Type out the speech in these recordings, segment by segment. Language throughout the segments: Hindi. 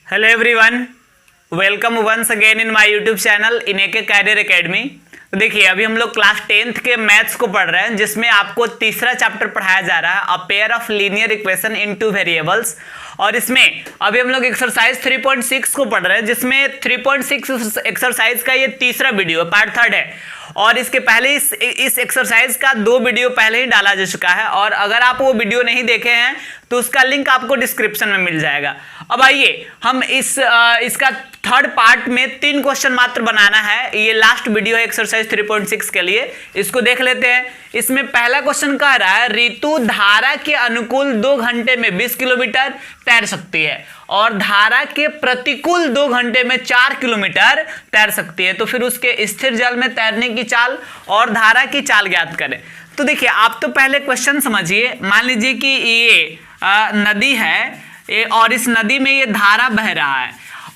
Hello everyone, welcome once again in my YouTube channel in AK career academy. तो देखिए, अभी हम लोग क्लास 10th के मैथ्स को पढ़ रहे हैं, जिसमें आपको तीसरा चैप्टर पढ़ाया जा रहा है, a pair of linear equation in two variables. और इसमें अभी हम लोग एक्सरसाइज 3.6 को पढ़ रहे हैं, जिसमें 3.6 एक्सरसाइज का ये तीसरा वीडियो पार्ट 3 है। और इसके पहले इस एक्सरसाइज का 2 वीडियो पहले ही डाला जा चुका है, और अगर आप वो वीडियो नहीं देखे हैं तो उसका लिंक आपको डिस्क्रिप्शन में मिल जाएगा। अब आइए हम इसका थर्ड पार्ट में 3 क्वेश्चन मात्र बनाना है। ये लास्ट वीडियो है एक्सरसाइज 3.6 के लिए, इसको देख लेते हैं। इसमें पहला क्वेश्चन कह रहा है, ऋतु धारा के अनुकूल 2 घंटे में 20 किलोमीटर तैर सकती है और धारा के प्रतिकूल 2 घंटे में 4 किलोमीटर तैर सकती है। तो फिर उसके स्थिर जल में तैरने की चाल और धारा की चाल ज्ञात करें। तो देखिए, आप तो पहले क्वेश्चन समझिए। मान लीजिए कि ये नदी है और इस नदी में ये धारा बह रहा है,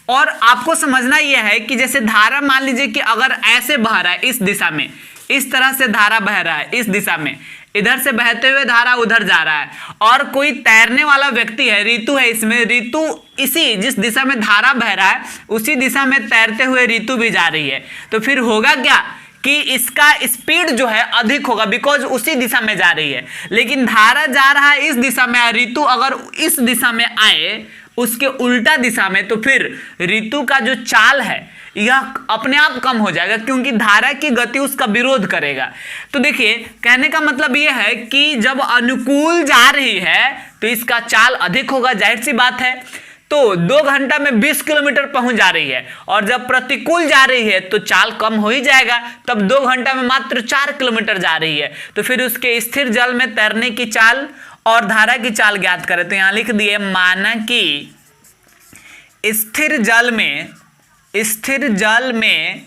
और आपको समझना यह है कि जैसे धारा मान लीजिए कि अगर ऐसे बह रहा है, इस दिशा में, इस तरह से धारा बह रहा है, इस दिशा में, इधर से बहते हुए धारा उधर जा रहा है, और कोई तैरने वाला व्यक्ति है, ऋतु है, इसमें ऋतु इसी जिस दिशा में धारा बह रहा है उसी दिशा में तैरते हुए ऋतु भी जा रही है। तो फिर होगा क्या कि इसका स्पीड जो है अधिक होगा, बिकॉज उसी दिशा में जा रही है। लेकिन धारा जा रहा है इस दिशा में, ऋतु अगर इस दिशा में आए, उसके उल्टा दिशा में, तो फिर ऋतु का जो चाल है यह अपने आप कम हो जाएगा, क्योंकि धारा की गति उसका विरोध करेगा। तो देखिए, कहने का मतलब यह है कि जब अनुकूल जा रही है तो इसका चाल अधिक होगा, जाहिर सी बात है। तो 2 घंटा में 20 किलोमीटर पहुंच जा रही है, और जब प्रतिकूल जा रही है तो चाल कम हो ही जाएगा, तब 2 घंटा में मात्र 4 किलोमीटर जा रही है। तो फिर उसके स्थिर जल में तैरने की चाल और धारा की चाल ज्ञात करें। तो यहां लिख दिए, माना कि स्थिर जल में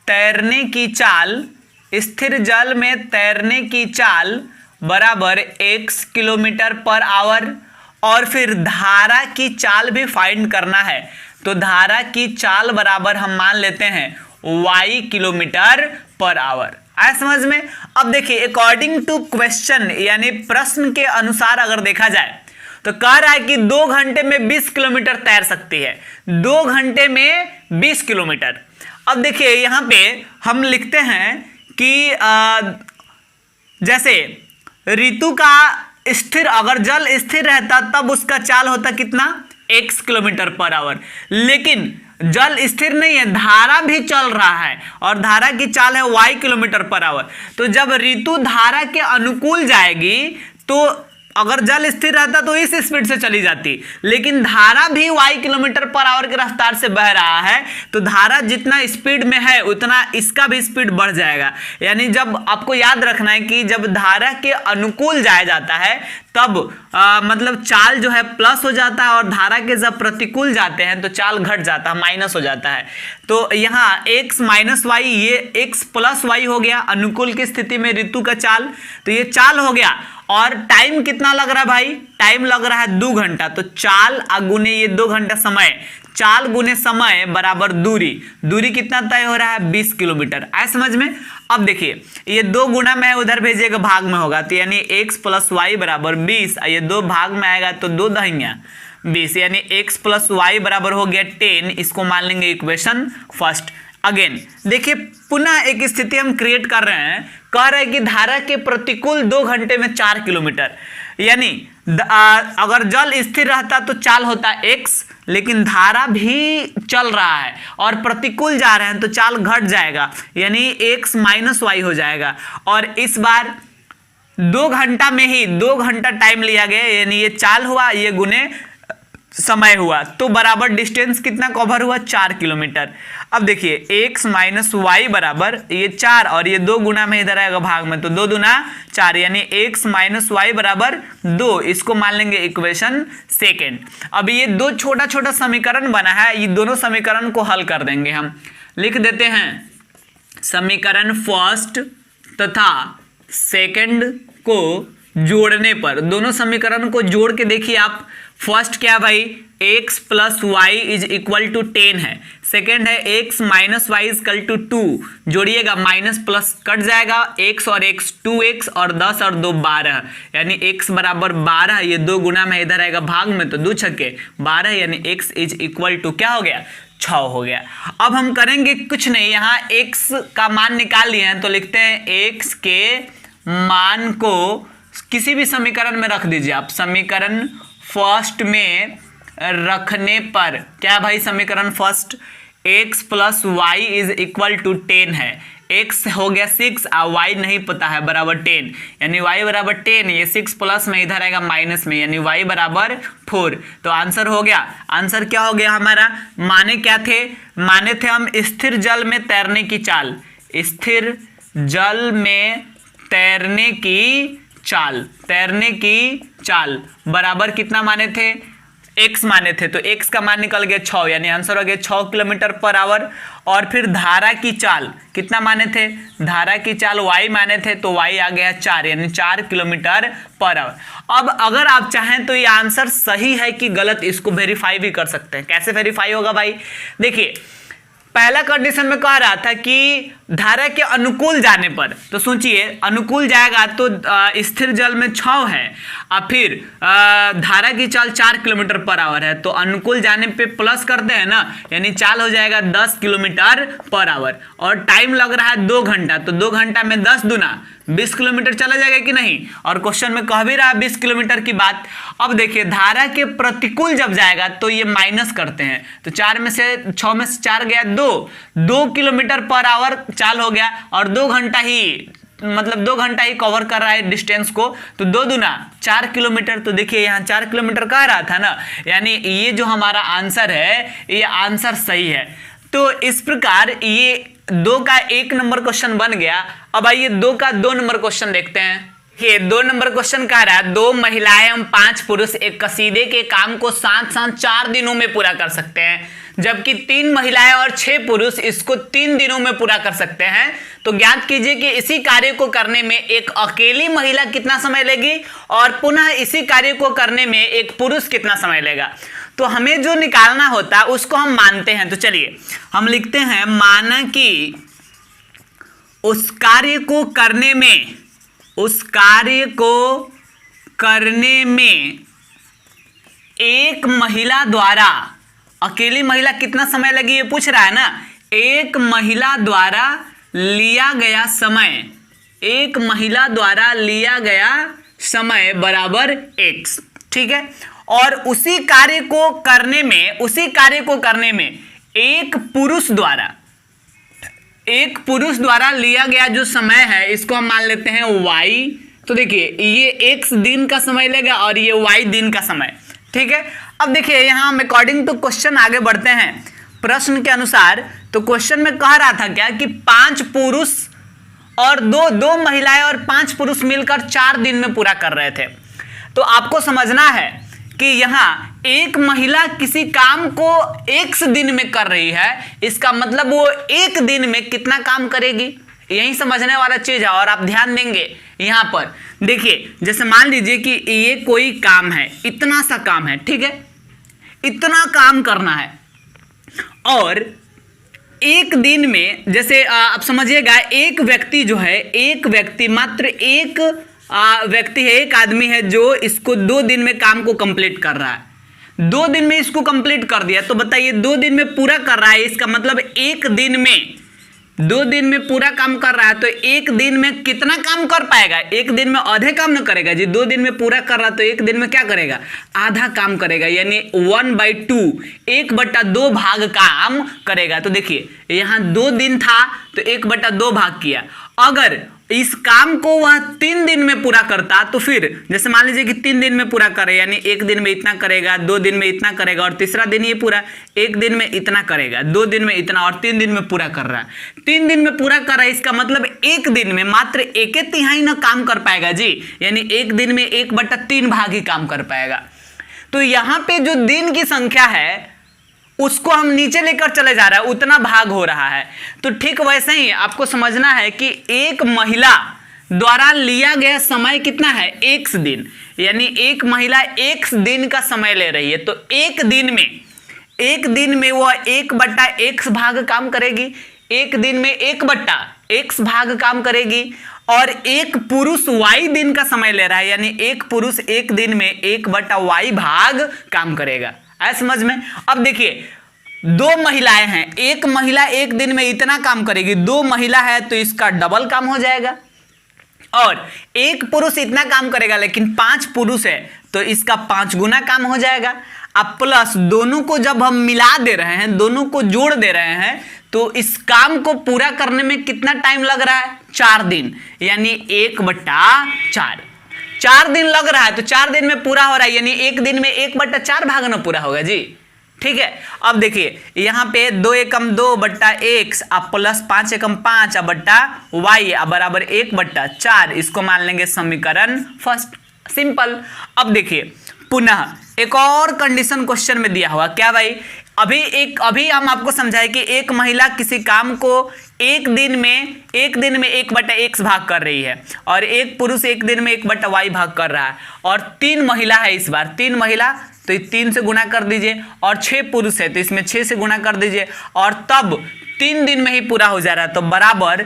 तैरने की चाल, स्थिर जल में तैरने की चाल बराबर x किलोमीटर पर आवर, और फिर धारा की चाल भी फाइंड करना है। तो धारा की चाल बराबर हम मान लेते हैं y किलोमीटर पर आवर। आया समझ में? अब देखिए, अकॉर्डिंग टू क्वेश्चन यानी प्रश्न के अनुसार अगर देखा जाए तो कह रहा है कि 2 घंटे में 20 किलोमीटर तैर सकती है, 2 घंटे में 20 किलोमीटर। अब देखिए, यहां पे हम लिखते हैं कि जैसे ऋतु का स्थिर, अगर जल स्थिर रहता तब उसका चाल होता कितना, x किलोमीटर पर आवर। लेकिन जल स्थिर नहीं है, धारा भी चल रहा है, और धारा की चाल है y किलोमीटर पर आवर। तो जब ऋतु धारा के अनुकूल जाएगी, तो अगर जल स्थिर रहता तो इस स्पीड से चली जाती, लेकिन धारा भी y किलोमीटर पर आवर की रफ्तार से बह रहा है, तो धारा जितना स्पीड में है उतना इसका भी स्पीड बढ़ जाएगा। यानी जब आपको याद रखना है कि जब धारा के अनुकूल जाया जाता है तब मतलब चाल जो है प्लस हो जाता है, और धारा के जब प्रतिकूल जाते हैं तो चाल घट जाता है, माइनस हो जाता है। तो यहाँ x माइनस वाई, ये x प्लस वाई हो गया अनुकूल की स्थिति में ऋतु का चाल। तो ये चाल हो गया, और टाइम कितना लग रहा है भाई, टाइम लग रहा है 2 घंटा। तो चाल गुने ये 2 घंटा समय, चाल गुने समय बराबर दूरी, दूरी कितना तय हो रहा है 20 किलोमीटर। आए समझ में? अब देखिए, ये 2 गुना में उधर भेजिएगा, भाग में होगा, तो यानी x प्लस वाई बराबर 20, ये 2 भाग में आएगा तो 2 दहिया 20, यानी x प्लस वाई बराबर हो गया 10। इसको मान लेंगे इक्वेशन फर्स्ट। अगेन देखिए, पुनः एक स्थिति हम क्रिएट कर रहे हैं, कह रहे हैं कि धारा के प्रतिकूल 2 घंटे में 4 किलोमीटर, यानी अगर जल स्थिर रहता तो चाल होता x, लेकिन धारा भी चल रहा है और प्रतिकूल जा रहे हैं तो चाल घट जाएगा, यानी x माइनस वाई हो जाएगा। और इस बार 2 घंटा में ही 2 घंटा टाइम लिया गया, यानी ये चाल हुआ, ये गुने समय हुआ, तो बराबर डिस्टेंस कितना कवर हुआ, 4 किलोमीटर। अब देखिए, x माइनस वाई बराबर ये 4, और ये 2 गुना में इधर आएगा भाग में, तो 2 दूना 4, यानी x माइनस वाई बराबर 2। इसको मान लेंगे इक्वेशन सेकेंड। अब ये 2 छोटा छोटा समीकरण बना है, ये दोनों समीकरण को हल कर देंगे हम। लिख देते हैं, समीकरण फर्स्ट तथा सेकेंड को जोड़ने पर, दोनों समीकरण को जोड़ के देखिए आप, फर्स्ट क्या भाई, x plus Y is equal to 10 है। सेकेंड है x minus Y is equal to 2, जोड़िएगा माइनस प्लस कट जाएगा, x और x 2x और 10 और 2 12, यानी x बराबर 12, ये 2 गुना में इधर आएगा भाग में तो 2 छक्के 12, यानी x इज इक्वल टू क्या हो गया, 6 हो गया। अब हम करेंगे कुछ नहीं, यहाँ x का मान निकाल लिए हैं तो लिखते हैं x के मान को किसी भी समीकरण में रख दीजिए आप। समीकरण फर्स्ट में रखने पर क्या भाई, समीकरण first x plus Y is equal to 10 है, x हो गया 6 और y नहीं पता है बराबर 10, यानी y बराबर 10, ये 6 प्लस में इधर आएगा माइनस में, यानी y बराबर 4। तो आंसर हो गया, आंसर क्या हो गया हमारा, माने क्या थे, माने थे हम स्थिर जल में तैरने की चाल, स्थिर जल में तैरने की चाल, तैरने की चाल बराबर कितना माने थे, x माने थे, तो x का मान निकल गया 6, यानी आंसर हो गया 6 किलोमीटर पर आवर। और फिर धारा की चाल कितना माने थे, धारा की चाल y माने थे, तो y आ गया 4, यानी 4 किलोमीटर पर आवर। अब अगर आप चाहें तो ये आंसर सही है कि गलत, इसको वेरीफाई भी कर सकते हैं। कैसे वेरीफाई होगा भाई, देखिए पहला कंडीशन में कह रहा था कि धारा के अनुकूल जाने पर, तो सोचिए अनुकूल जाएगा तो स्थिर जल में 6 है और फिर धारा की चाल 4 किलोमीटर पर आवर है, तो अनुकूल जाने पे प्लस करते हैं ना, यानी चाल हो जाएगा 10 किलोमीटर पर आवर। और टाइम लग रहा है 2 घंटा, तो 2 घंटा में 10 दूना 20 किलोमीटर चला जाएगा कि नहीं, और क्वेश्चन में कह भी रहा है 20 किलोमीटर की बात। अब देखिए धारा के प्रतिकूल जब जाएगा तो ये माइनस करते हैं, तो 4 में से 6 में से 4 गया 2 किलोमीटर पर आवर चाल हो गया, और 2 घंटा ही मतलब 2 घंटा ही कवर कर रहा है डिस्टेंस को, तो 2 दूना 4 किलोमीटर। तो देखिए यहाँ 4 किलोमीटर कह रहा था ना, यानी ये जो हमारा आंसर है ये आंसर सही है। तो इस प्रकार ये 2 का 1 नंबर क्वेश्चन बन गया। अब आइए 2 का 2 नंबर क्वेश्चन देखते हैं। ये 2 नंबर क्वेश्चन कह रहा है 2 महिलाएं एवं 5 पुरुष एक कसीदे के काम को साथ साथ 4 दिनों में पूरा कर सकते हैं, जबकि 3 महिलाएं और 6 पुरुष इसको 3 दिनों में पूरा कर सकते हैं। तो ज्ञात कीजिए कि इसी कार्य को करने में एक अकेली महिला कितना समय लेगी और पुनः इसी कार्य को करने में एक पुरुष कितना समय लेगा। तो हमें जो निकालना होता है उसको हम मानते हैं। तो चलिए हम लिखते हैं, माना कि उस कार्य को करने में एक महिला द्वारा, अकेली महिला कितना समय लगी ये पूछ रहा है ना, एक महिला द्वारा लिया गया समय, एक महिला द्वारा लिया गया समय बराबर x, ठीक है। और उसी कार्य को करने में एक पुरुष द्वारा लिया गया जो समय है इसको हम मान लेते हैं y। तो देखिए ये x दिन का समय लेगा और ये y दिन का समय, ठीक है। अब देखिए यहाँ हम अकॉर्डिंग टू क्वेश्चन आगे बढ़ते हैं प्रश्न के अनुसार। तो क्वेश्चन में कह रहा था क्या कि 5 पुरुष और दो महिलाएं और 5 पुरुष मिलकर 4 दिन में पूरा कर रहे थे। तो आपको समझना है कि यहाँ एक महिला किसी काम को x दिन में कर रही है, इसका मतलब वो एक दिन में कितना काम करेगी, यही समझने वाला चीज है। और आप ध्यान देंगे यहाँ पर देखिए, जैसे मान लीजिए कि ये कोई काम है, इतना सा काम है, ठीक है, इतना काम करना है, और एक दिन में जैसे आप समझिएगा एक व्यक्ति जो है, एक व्यक्ति मात्र एक व्यक्ति है, एक आदमी है जो इसको 2 दिन में काम को कंप्लीट कर रहा है। 2 दिन में इसको कंप्लीट कर दिया, तो बताइए 2 दिन में पूरा कर रहा है, इसका मतलब एक दिन में 2 दिन में पूरा काम कर रहा है। तो एक दिन में कितना काम कर पाएगा, एक दिन में आधे काम न करेगा जी। 2 दिन में पूरा कर रहा है तो एक दिन में क्या करेगा, आधा काम करेगा, यानी 1/2 1/2 भाग काम करेगा। तो देखिए यहाँ 2 दिन था तो 1/2 भाग किया। अगर इस काम को वह 3 दिन में पूरा करता तो फिर जैसे मान लीजिए कि 3 दिन में पूरा करे, यानी एक दिन में इतना करेगा, 2 दिन में इतना करेगा और तीसरा दिन ये पूरा, एक दिन में इतना करेगा, 2 दिन में इतना और 3 दिन में पूरा कर रहा है। 3 दिन में पूरा कर रहा है, इसका मतलब एक दिन में मात्र 1/3 ना काम कर पाएगा जी, यानी एक दिन में 1/3 भाग ही काम कर पाएगा। तो यहाँ पे जो दिन की संख्या है उसको हम नीचे लेकर चले जा रहा है, उतना भाग हो रहा है। तो ठीक वैसे ही आपको समझना है कि एक महिला द्वारा लिया गया समय कितना है, x दिन, यानी एक महिला x दिन का समय ले रही है। तो एक दिन में वह 1/x भाग काम करेगी, एक दिन में 1/x भाग काम करेगी। और एक पुरुष y दिन का समय ले रहा है, यानी एक पुरुष एक दिन में 1/y भाग काम करेगा। आया समझ में? अब देखिए, दो महिलाएं हैं, एक महिला एक दिन में इतना काम करेगी, दो महिला है तो इसका डबल काम हो जाएगा। और एक पुरुष इतना काम करेगा, लेकिन 5 पुरुष है तो इसका 5 गुना काम हो जाएगा। अब प्लस दोनों को जब हम मिला दे रहे हैं, दोनों को जोड़ दे रहे हैं, तो इस काम को पूरा करने में कितना टाइम लग रहा है, 4 दिन, यानी 1/4, 4 दिन लग रहा है। तो 4 दिन में पूरा हो रहा है, यानी एक दिन में 1/4 भागना पूरा होगा जी। ठीक है, अब देखिए यहाँ पे 2 एकम 2/x अब प्लस 5 एकम 5 बट्टा y अब बराबर 1/4, इसको मान लेंगे समीकरण फर्स्ट, सिंपल। अब देखिए पुनः एक और कंडीशन क्वेश्चन में दिया हुआ, क्या भाई, अभी हम आपको समझाए कि एक महिला किसी काम को एक दिन में 1/x भाग कर रही है, और एक पुरुष एक दिन में 1/y भाग कर रहा है, और 3 महिला है, इस बार 3 महिला, तो 3 से गुना कर दीजिए, और 6 पुरुष है तो इसमें 6 से गुना कर दीजिए, और तब 3 दिन में ही पूरा हो जा रहा है। तो बराबर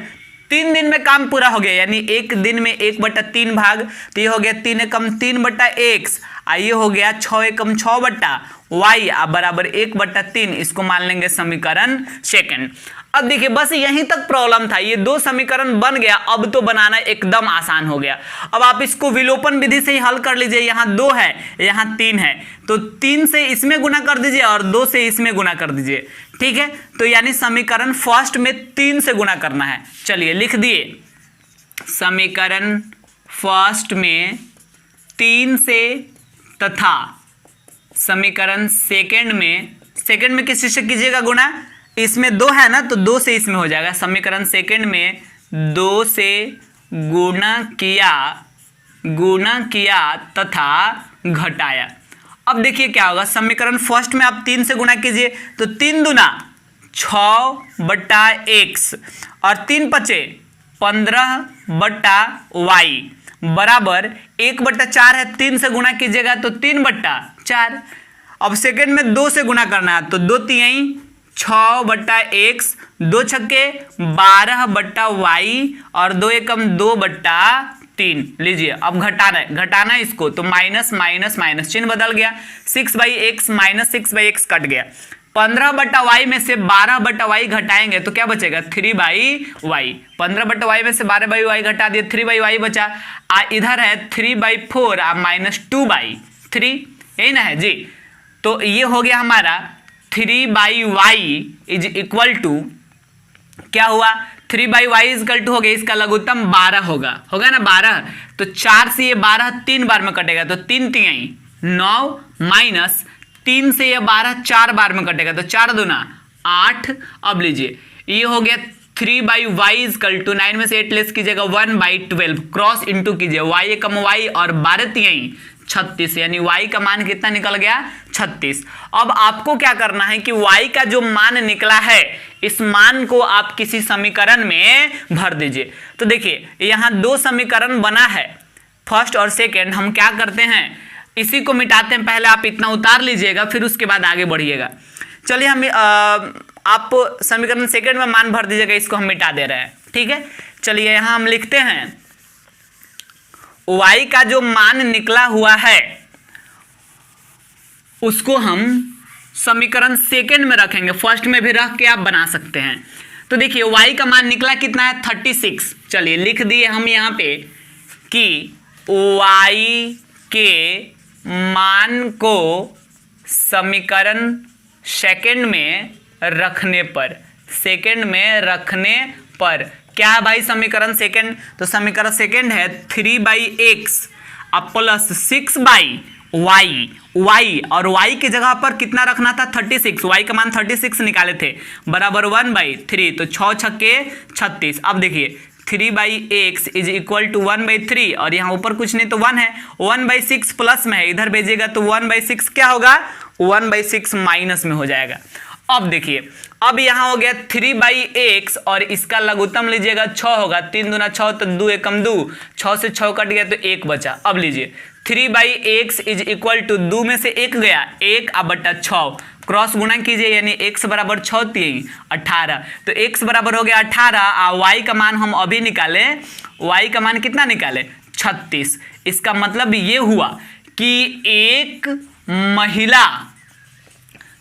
3 दिन में काम पूरा हो गया, यानी एक दिन में 1/3 भाग, तो ये हो गया 3 एकम 3/x, ये हो गया 6 एकम 6/y अब बराबर 1/3, इसको मान लेंगे समीकरण सेकंड। अब देखिए बस यहीं तक प्रॉब्लम था, ये 2 समीकरण बन गया, अब तो बनाना एकदम आसान हो गया। अब आप इसको विलोपन विधि से ही हल कर लीजिए, यहाँ 2 है यहाँ 3 है, तो 3 से इसमें गुना कर दीजिए और 2 से इसमें गुना कर दीजिए। ठीक है, तो यानी समीकरण फर्स्ट में 3 से गुना करना है। चलिए लिख दिए, समीकरण फर्स्ट में 3 से तथा समीकरण सेकंड में किस से कीजिएगा गुणा, इसमें 2 है ना तो 2 से इसमें हो जाएगा। समीकरण सेकंड में 2 से गुणा किया तथा घटाया। अब देखिए क्या होगा, समीकरण फर्स्ट में आप 3 से गुणा कीजिए तो 3 दूना 6/x और 3 पचे 15/y बराबर 1/4 है, 3 से गुणा कीजिएगा तो 3/4। अब सेकंड में 2 से गुणा करना है तो 2 तिहाई 6/x, 2 छक्के 12/y और 2 एकम 2/3। लीजिए अब घटाना है इसको, तो माइनस माइनस माइनस चिन्ह बदल गया, 6/x माइनस 6/x कट गया। 15/y में से 12/y घटाएंगे तो क्या बचेगा, 3/y। 15/y में से 12/y घटा दिए, 3/y बचा। इधर है 3/4 माइनस 2/3, यही ना है जी। तो ये हो गया हमारा 3/y इज इक्वल टू, क्या हुआ, 3/y इज इक्वल टू हो गया, इसका लघुत्तम 12 होगा ना 12, तो 4 से ये 12 3 बार में कटेगा तो 3 तिहाई 9 माइनस 3 से ये 12 4 बार में कटेगा तो 4 दूना 8। अब लीजिए ये हो गया 3/y इज इक्वल टू 9 में से 8 लेस कीजिएगा 1/12, क्रॉस इंटू कीजिए y एकम y और 12 तिहाई 36, यानी y का मान कितना निकल गया, 36। अब आपको क्या करना है कि y का जो मान निकला है इस मान को आप किसी समीकरण में भर दीजिए। तो देखिए यहाँ 2 समीकरण बना है, फर्स्ट और सेकेंड। हम क्या करते हैं, इसी को मिटाते हैं, पहले आप इतना उतार लीजिएगा फिर उसके बाद आगे बढ़िएगा। चलिए हम आप समीकरण सेकेंड में मान भर दीजिएगा, इसको हम मिटा दे रहे हैं। ठीक है, चलिए यहाँ हम लिखते हैं y का जो मान निकला हुआ है उसको हम समीकरण सेकेंड में रखेंगे, फर्स्ट में भी रख के आप बना सकते हैं। तो देखिए y का मान निकला कितना है, 36। चलिए लिख दिए हम यहाँ पे कि y के मान को समीकरण सेकेंड में रखने पर क्या है भाई समीकरण सेकेंड, तो समीकरण सेकेंड है 3/x अब प्लस 6/y, और y की जगह पर कितना रखना था, 36, y का मान 36 निकाले थे बराबर 1/3, तो 6 छक्के 36। अब देखिए 3/x इज इक्वल टू 1/3 और यहाँ ऊपर कुछ नहीं तो 1 है, 1/6 प्लस में है, इधर भेजिएगा तो 1/6 क्या होगा, 1/6 माइनस में हो जाएगा। अब देखिए, अब यहाँ हो गया 3/x और इसका लघुत्तम लीजिएगा 6 होगा, 3 दूना 6 तो 2 एकम 2, 6 से 6 कट गया तो 1 बचा। अब लीजिए 3/x इज इक्वल टू 2 में से 1 गया 1 अब बटा 6, क्रॉस गुणा कीजिए यानी x बराबर 6 3 18, तो x बराबर हो गया 18 y का मान हम अभी निकाले, y का मान कितना निकाले 36। इसका मतलब ये हुआ कि एक महिला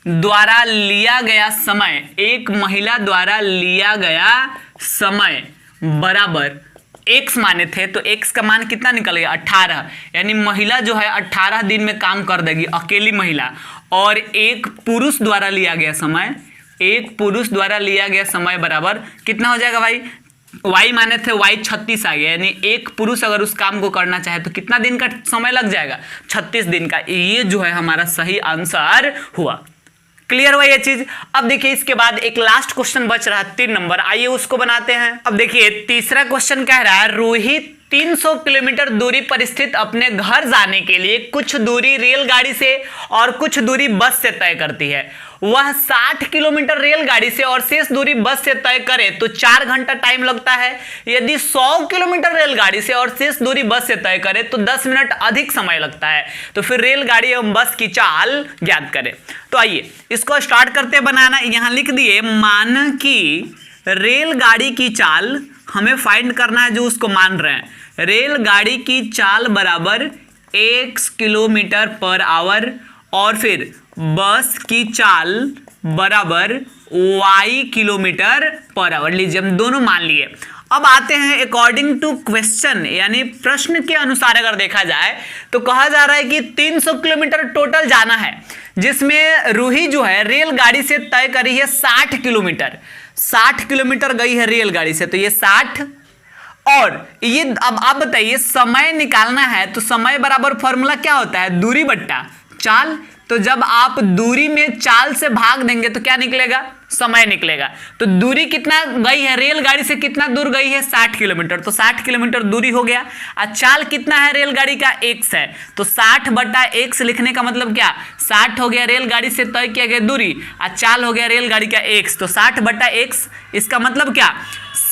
द्वारा लिया गया समय, एक महिला द्वारा लिया गया समय बराबर x माने थे तो x का मान कितना निकल गया 18, यानी महिला जो है 18 दिन में काम कर देगी, अकेली महिला। और एक पुरुष द्वारा लिया गया समय, एक पुरुष द्वारा लिया गया समय बराबर कितना हो जाएगा भाई, y माने थे y 36 आ गया, यानी एक पुरुष अगर उस काम को करना चाहे तो कितना दिन का समय लग जाएगा 36 दिन का। ये जो है हमारा सही आंसर हुआ। क्लियर हुआ ये चीज। अब देखिए इसके बाद एक लास्ट क्वेश्चन बच रहा है 3 नंबर, आइए उसको बनाते हैं। अब देखिए तीसरा क्वेश्चन कह रहा है रोहित 300 किलोमीटर दूरी पर स्थित अपने घर जाने के लिए कुछ दूरी रेलगाड़ी से और कुछ दूरी बस से तय करती है। वह 60 किलोमीटर रेलगाड़ी से और शेष दूरी बस से तय करे तो 4 घंटा टाइम लगता है। यदि 100 किलोमीटर रेलगाड़ी से और शेष दूरी बस से तय करे तो 10 मिनट अधिक समय लगता है। तो फिर रेलगाड़ी एवं बस की चाल ज्ञात करें। तो आइए इसको स्टार्ट करते बनाना। यहां लिख दिए मान कि रेलगाड़ी की चाल हमें फाइंड करना है, जो उसको मान रहे हैं। रेलगाड़ी की चाल बराबर x किलोमीटर पर आवर और फिर बस की चाल बराबर y किलोमीटर पर आवर। लीजिए हम दोनों मान लिए। अब आते हैं अकॉर्डिंग टू क्वेश्चन, यानी प्रश्न के अनुसार अगर देखा जाए तो कहा जा रहा है कि 300 किलोमीटर टोटल जाना है, जिसमें रूही जो है रेलगाड़ी से तय करी है 60 किलोमीटर, 60 किलोमीटर गई है रेलगाड़ी से, तो ये 60 और ये अब आप बताइए समय निकालना है तो समय बराबर फॉर्मूला क्या होता है, दूरी बट्टा चाल। तो जब आप दूरी में चाल से भाग देंगे तो क्या निकलेगा, समय निकलेगा। तो दूरी कितना गई है रेलगाड़ी से, कितना दूर गई है 60 किलोमीटर, तो 60 किलोमीटर दूरी हो गया। और चाल कितना है रेलगाड़ी का x है, तो 60 बटा x लिखने का मतलब क्या, 60 हो गया रेलगाड़ी से तय किया गया दूरी और चाल हो गया रेलगाड़ी का x, तो 60 बटा x। इसका मतलब क्या,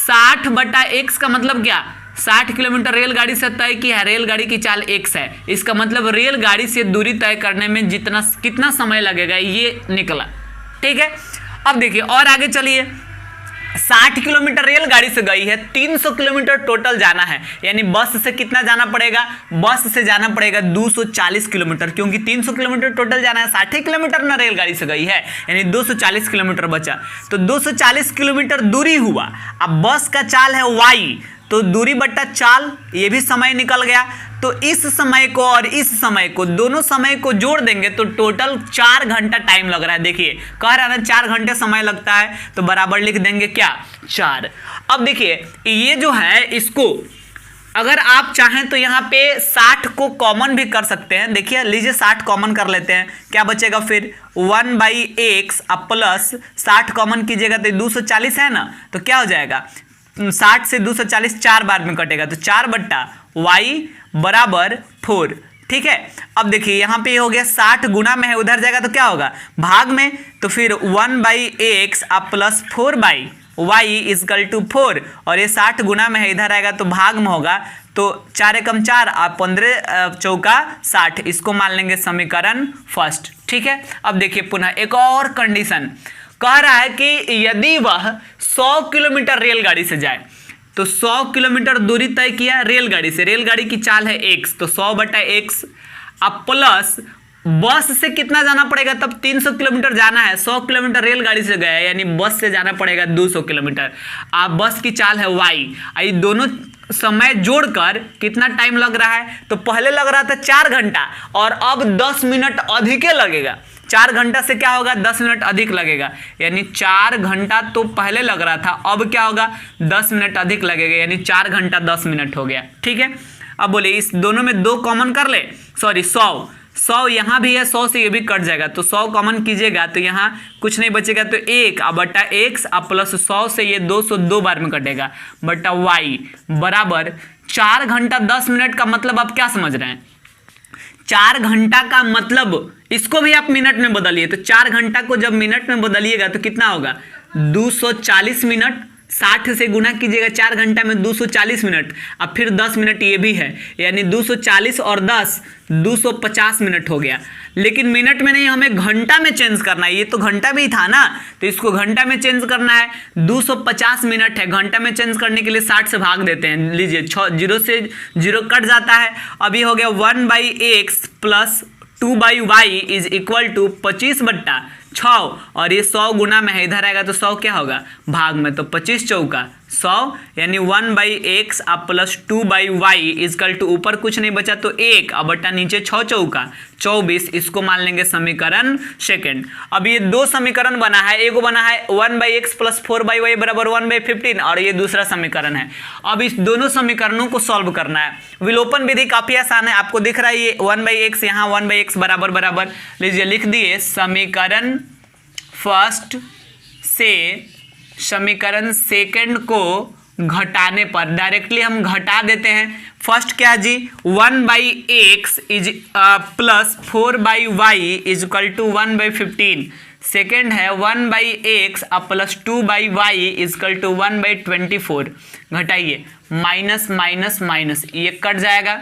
60 बटा x का मतलब क्या, 60 किलोमीटर रेलगाड़ी से तय की है, रेलगाड़ी की चाल x है। इसका मतलब रेलगाड़ी से दूरी तय करने में कितना समय लगेगा ये निकला। ठीक है, अब देखिए और आगे चलिए। 60 किलोमीटर रेलगाड़ी से गई है, 300 किलोमीटर टोटल जाना है, यानी बस से कितना जाना पड़ेगा, बस से जाना पड़ेगा 240 किलोमीटर, क्योंकि 300 किलोमीटर टोटल जाना है, 60 किलोमीटर ना रेलगाड़ी से गई है, यानी 240 किलोमीटर बचा। तो 240 किलोमीटर दूरी हुआ। अब बस का चाल है y, तो दूरी बट्टा चाल, ये भी समय निकल गया। तो इस समय को और इस समय को, दोनों समय को जोड़ देंगे तो टोटल 4 घंटा टाइम लग रहा है। देखिए कह रहा है ना 4 घंटे समय लगता है, तो बराबर लिख देंगे क्या 4। अब देखिए ये जो है इसको अगर आप चाहें तो यहाँ पे 60 को कॉमन भी कर सकते हैं। देखिए लीजिए 60 कॉमन कर लेते हैं, क्या बचेगा फिर 1/x अब प्लस 60 कॉमन कीजिएगा तो 240 है ना, तो क्या हो जाएगा 60 से 240 4 बार में कटेगा, तो 4 बट्टा y बराबर 4। ठीक है, अब देखिए यहाँ पे हो गया 60 गुना में है, उधर जाएगा तो क्या होगा भाग में, तो फिर 1/x अब प्लस 4/y इजकल टू 4, और ये 60 गुना में है, इधर आएगा तो भाग में होगा, तो 4 एकम 4 आप 15 चौका 60, इसको मान लेंगे समीकरण फर्स्ट। ठीक है, अब देखिए पुनः एक और कंडीशन कह रहा है कि यदि वह 100 किलोमीटर रेलगाड़ी से जाए, तो 100 किलोमीटर दूरी तय किया रेलगाड़ी से, रेलगाड़ी की चाल है x, तो 100 बटा x अब प्लस बस से कितना जाना पड़ेगा, तब 300 किलोमीटर जाना है, 100 किलोमीटर रेलगाड़ी से गया यानी बस से जाना पड़ेगा 200 किलोमीटर। अब बस की चाल है y, ये दोनों समय जोड़कर कितना टाइम लग रहा है, तो पहले लग रहा था 4 घंटा और अब 10 मिनट अधिक लगेगा। 4 घंटा से क्या होगा 10 मिनट अधिक लगेगा, यानी 4 घंटा तो पहले लग रहा था, अब क्या होगा 10 मिनट अधिक लगेगा, यानी 4 घंटा 10 मिनट हो गया। ठीक है, अब बोले इस दोनों में 2 कॉमन कर ले, सॉरी 100 यहाँ भी है, 100 से ये भी कट जाएगा, तो 100 कॉमन कीजिएगा तो यहाँ कुछ नहीं बचेगा, तो 1 अब बटा x अब प्लस 100 से ये 202 बार में कटेगा बटा y बराबर 4 घंटा 10 मिनट का मतलब आप क्या समझ रहे हैं, 4 घंटा का मतलब इसको भी आप मिनट में बदलिए, तो 4 घंटा को जब मिनट में बदलिएगा तो कितना होगा 240 मिनट। 60 से गुना कीजिएगा 4 घंटा में 240 मिनट, अब फिर 10 मिनट ये भी है, यानी 240 और 10 250 मिनट हो गया। लेकिन मिनट में नहीं, हमें घंटा में चेंज करना है, ये तो घंटा भी था ना, तो इसको घंटा में चेंज करना है। 250 मिनट है, घंटा में चेंज करने के लिए 60 से भाग देते हैं, लीजिए 0 से 0 कट जाता है। अभी हो गया 1/x plus 2/y is equal to 25/6, और ये 100 गुना में है, इधर आएगा तो 100 क्या होगा भाग में, तो 25 चौका 100, यानी 1/x अब प्लस 2/y इजकल टू ऊपर कुछ नहीं बचा तो 1 अब बटा नीचे 6 चौका 24, इसको मान लेंगे समीकरण सेकंड। अब ये दो समीकरण बना है, एगो बना है 1/x प्लस 4/y बराबर 1/15, और ये दूसरा समीकरण है। अब इस दोनों समीकरणों को सॉल्व करना है। विलोपन विधि काफी आसान है, आपको दिख रहा है ये 1/x, यहाँ 1/x बराबर बराबर, लीजिए लिख दिए समीकरण फर्स्ट से समीकरण सेकंड को घटाने पर डायरेक्टली हम घटा देते हैं। फर्स्ट क्या जी 1/x is plus 4/y is equal to 1/15, second है 1/x plus 2/y is equal to 1/24, घटाइए माइनस माइनस माइनस ये कट जाएगा,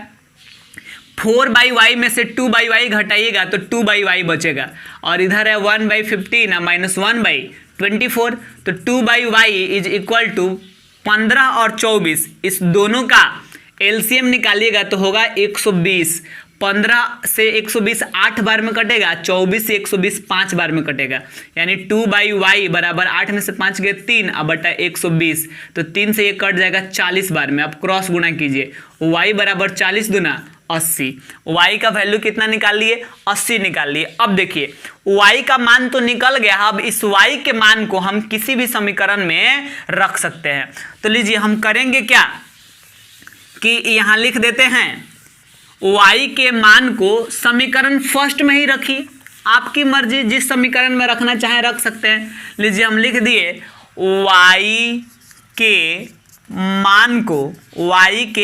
4/y में से 2/y घटाइएगा तो 2/y बचेगा, और इधर है 1/15 माइनस 1/24, तो 2/y इज इक्वल टू 15 और 24, इस दोनों का एलसीएम निकालिएगा तो होगा 120। 15 से 120 8 बार में कटेगा, 24 से 120 5 बार में कटेगा, यानी 2/y बराबर 8 में से 5 गए 3 अब बटा 120, तो 3 से ये कट जाएगा 40 बार में। अब क्रॉस गुना कीजिए, y बराबर 40 दुना 80, y का वैल्यू कितना निकाल लिए 80 निकाल लिए। अब देखिए y का मान तो निकल गया, अब इस y के मान को हम किसी भी समीकरण में रख सकते हैं। तो लीजिए हम करेंगे क्या कि यहां लिख देते हैं y के मान को समीकरण फर्स्ट में ही रखिए, आपकी मर्जी, जिस समीकरण में रखना चाहे रख सकते हैं। लीजिए हम लिख दिए y के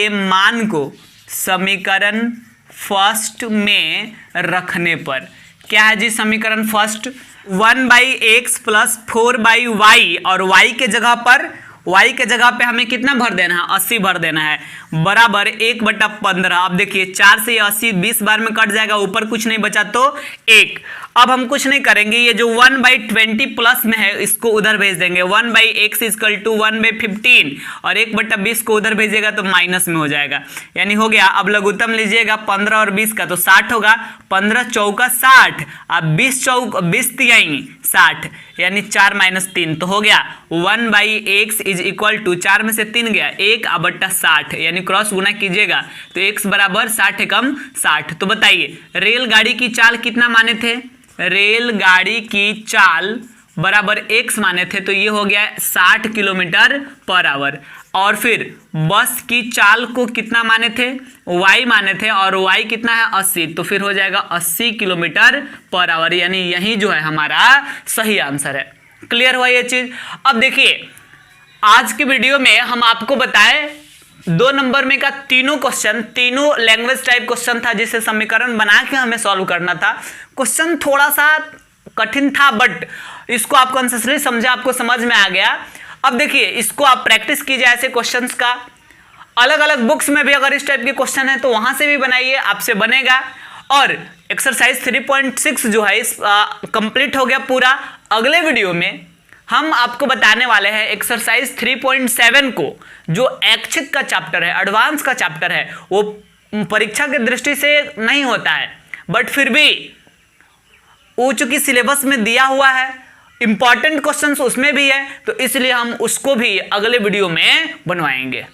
मान को समीकरण फर्स्ट में रखने पर क्या है जी समीकरण फर्स्ट 1/x प्लस 4/y, और y के जगह पे हमें कितना भर देना है 80 भर देना है, बराबर 1/15। अब देखिए 4 से 80 20 बार में कट जाएगा, ऊपर कुछ नहीं बचा तो 1। अब हम कुछ नहीं करेंगे, ये जो 1/20 प्लस में है इसको उधर भेज देंगे, 1/x इक्वल टू 1/15, और 1/20 को उधर भेजिएगा तो माइनस में हो जाएगा, यानी हो गया। अब लघुत्तम लीजिएगा 15 और 20 का तो 60 होगा, 15 चौका 60, अब 20 तिहाई 60, यानी 4 माइनस 3 तो हो गया 1/x इज इक्वल टू 4 में से 3 गया 1 अब बटा 60, यानी क्रॉस गुना कीजिएगा तो x बराबर 60 कम 60। तो बताइए रेलगाड़ी की चाल कितना माने थे, रेलगाड़ी की चाल बराबर x माने थे, तो ये हो गया 60 किलोमीटर पर आवर। और फिर बस की चाल को कितना माने थे y माने थे, और y कितना है 80, तो फिर हो जाएगा 80 किलोमीटर पर आवर, यानी यही जो है हमारा सही आंसर है। क्लियर हुआ ये चीज। अब देखिए आज की वीडियो में हम आपको बताएं 2 नंबर में का तीनों क्वेश्चन, तीनों लैंग्वेज टाइप क्वेश्चन था, जिसे समीकरण बना के हमें सॉल्व करना था। क्वेश्चन थोड़ा सा कठिन था, बट इसको आप कॉन्सेप्चुअली समझे, आपको समझ में आ गया। अब देखिए इसको आप प्रैक्टिस कीजिए ऐसे क्वेश्चंस का, अलग अलग बुक्स में भी अगर इस टाइप के क्वेश्चन है तो वहां से भी बनाइए, आपसे बनेगा। और एक्सरसाइज 3.6 जो है कंप्लीट हो गया पूरा। अगले वीडियो में हम आपको बताने वाले हैं एक्सरसाइज 3.7 को, जो ऐच्छिक का चैप्टर है, एडवांस का चैप्टर है, वो परीक्षा की दृष्टि से नहीं होता है, बट फिर भी वो चूंकि सिलेबस में दिया हुआ है, इंपॉर्टेंट क्वेश्चंस उसमें भी है, तो इसलिए हम उसको भी अगले वीडियो में बनवाएंगे।